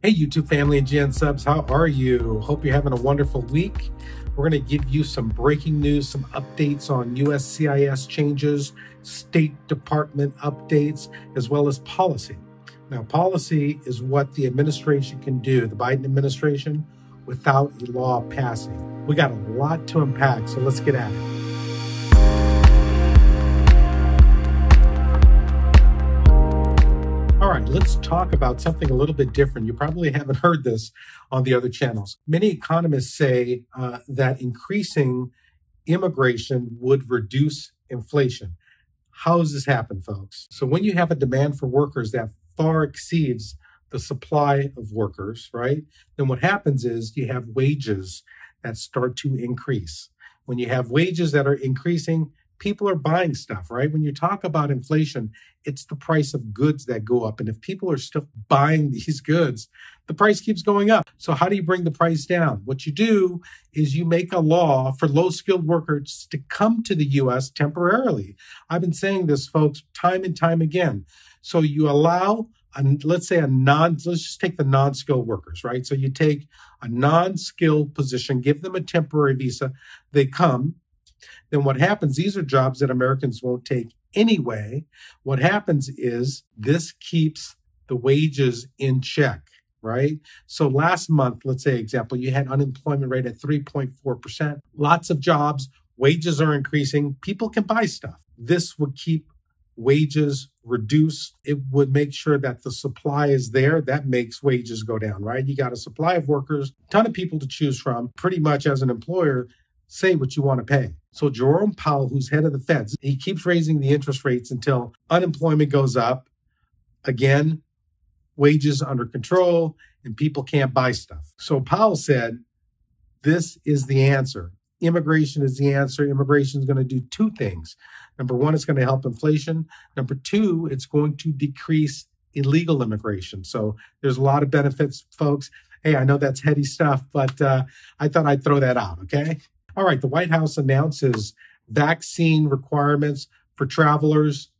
Hey, YouTube family and GN subs, how are you? Hope you're having a wonderful week. We're going to give you some breaking news, some updates on USCIS changes, State Department updates, as well as policy. Now, policy is what the administration can do, the Biden administration, without a law passing. We got a lot to unpack, so let's get at it. All right, let's talk about something a little bit different. You probably haven't heard this on the other channels. Many economists say that increasing immigration would reduce inflation. How does this happen, folks? So when you have a demand for workers that far exceeds the supply of workers, right? Then what happens is you have wages that start to increase. When you have wages that are increasing, people are buying stuff, right? When you talk about inflation, it's the price of goods that go up. And if people are still buying these goods, the price keeps going up. So how do you bring the price down? What you do is you make a law for low-skilled workers to come to the U.S. temporarily. I've been saying this, folks, time and time again. So you allow, let's just take the non-skilled workers, right? So you take a non-skilled position, give them a temporary visa, they come. Then what happens, these are jobs that Americans won't take anyway. What happens is this keeps the wages in check, right? So last month, let's say example, you had unemployment rate at 3.4%. Lots of jobs, wages are increasing, people can buy stuff. This would keep wages reduced. It would make sure that the supply is there. That makes wages go down, right? You got a supply of workers, a ton of people to choose from. Pretty much as an employer, say what you want to pay. So Jerome Powell, who's head of the Feds, he keeps raising the interest rates until unemployment goes up. Again, wages under control and people can't buy stuff. So Powell said, this is the answer. Immigration is the answer. Immigration is going to do two things. Number one, it's going to help inflation. Number two, it's going to decrease illegal immigration. So there's a lot of benefits, folks. Hey, I know that's heady stuff, but I thought I'd throw that out, okay? All right, the White House announces vaccine requirements for travelers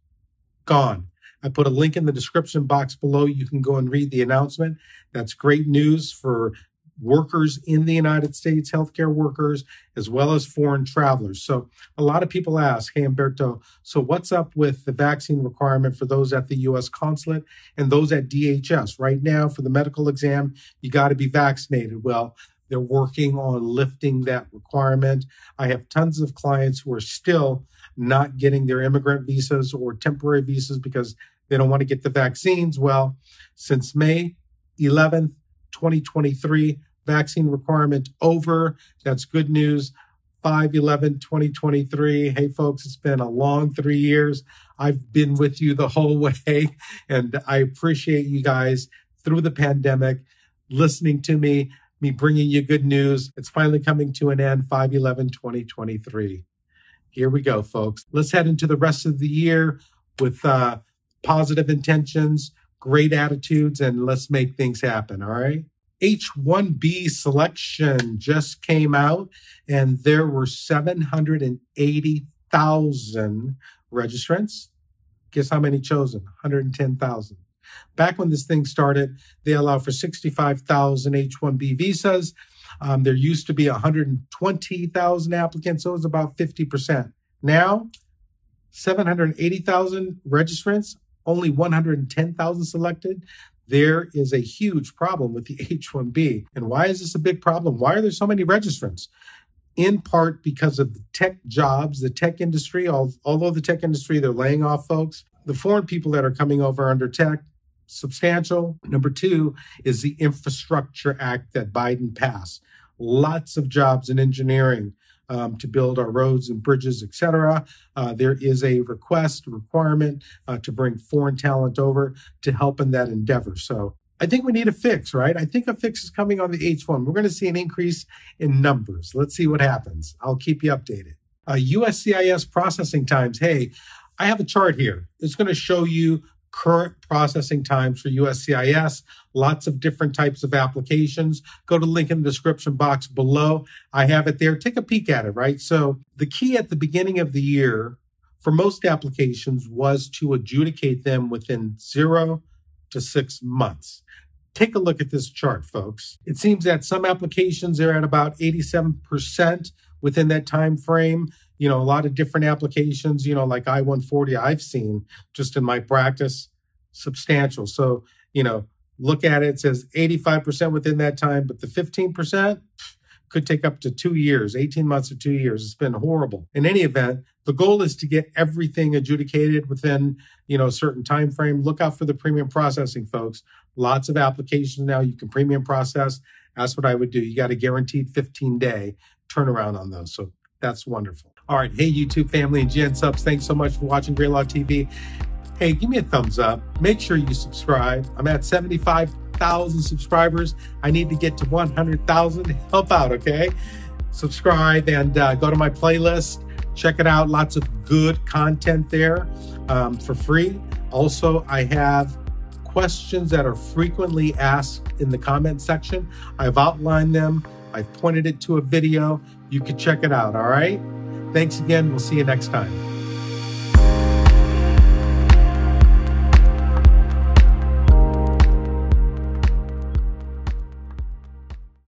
gone. I put a link in the description box below. You can go and read the announcement. That's great news for workers in the United States, healthcare workers, as well as foreign travelers. So a lot of people ask, hey, Humberto, so what's up with the vaccine requirement for those at the U.S. consulate and those at DHS? Right now, for the medical exam, you got to be vaccinated. Well, they're working on lifting that requirement. I have tons of clients who are still not getting their immigrant visas or temporary visas because they don't want to get the vaccines. Well, since May 11th, 2023, vaccine requirement over. That's good news. 5/11/2023. Hey, folks, it's been a long 3 years. I've been with you the whole way, and I appreciate you guys through the pandemic listening to me bringing you good news. It's finally coming to an end, 5/11/2023. Here we go, folks. Let's head into the rest of the year with positive intentions, great attitudes, and let's make things happen, all right? H-1b selection just came out, and there were 780,000 registrants. Guess how many chosen? 110,000. Back when this thing started, they allowed for 65,000 H-1b visas. There used to be 120,000 applicants, so it was about 50%. Now, 780,000 registrants, only 110,000 selected. There is a huge problem with the H-1b. And why is this a big problem? Why are there so many registrants? In part because of the tech jobs, the tech industry, although the tech industry, they're laying off folks. The foreign people that are coming over under tech, substantial. Number two is the Infrastructure Act that Biden passed. Lots of jobs in engineering to build our roads and bridges, et cetera. There is a requirement to bring foreign talent over to help in that endeavor. So I think we need a fix, right? I think a fix is coming on the H-1. We're going to see an increase in numbers. Let's see what happens. I'll keep you updated. USCIS processing times. Hey, I have a chart here. It's going to show you current processing times for USCIS, lots of different types of applications. Go to the link in the description box below. I have it there. Take a peek at it, right? So the key at the beginning of the year for most applications was to adjudicate them within 0 to 6 months. Take a look at this chart, folks. It seems that some applications are at about 87% within that time frame. A lot of different applications, like I-140 I've seen just in my practice, substantial. So, look at it, it says 85% within that time, but the 15% could take up to 2 years, 18 months to 2 years. It's been horrible. In any event, the goal is to get everything adjudicated within, a certain time frame. Look out for the premium processing, folks. Lots of applications now you can premium process. That's what I would do. You got a guaranteed 15-day turnaround on those. So that's wonderful. All right. Hey, YouTube family and Gen Subs, thanks so much for watching GrayLaw TV. Hey, give me a thumbs up. Make sure you subscribe. I'm at 75,000 subscribers. I need to get to 100,000 to help out, okay? Subscribe and go to my playlist. Check it out. Lots of good content there for free. Also, I have questions that are frequently asked in the comment section. I've outlined them. I've pointed it to a video. You can check it out, all right? Thanks again. We'll see you next time.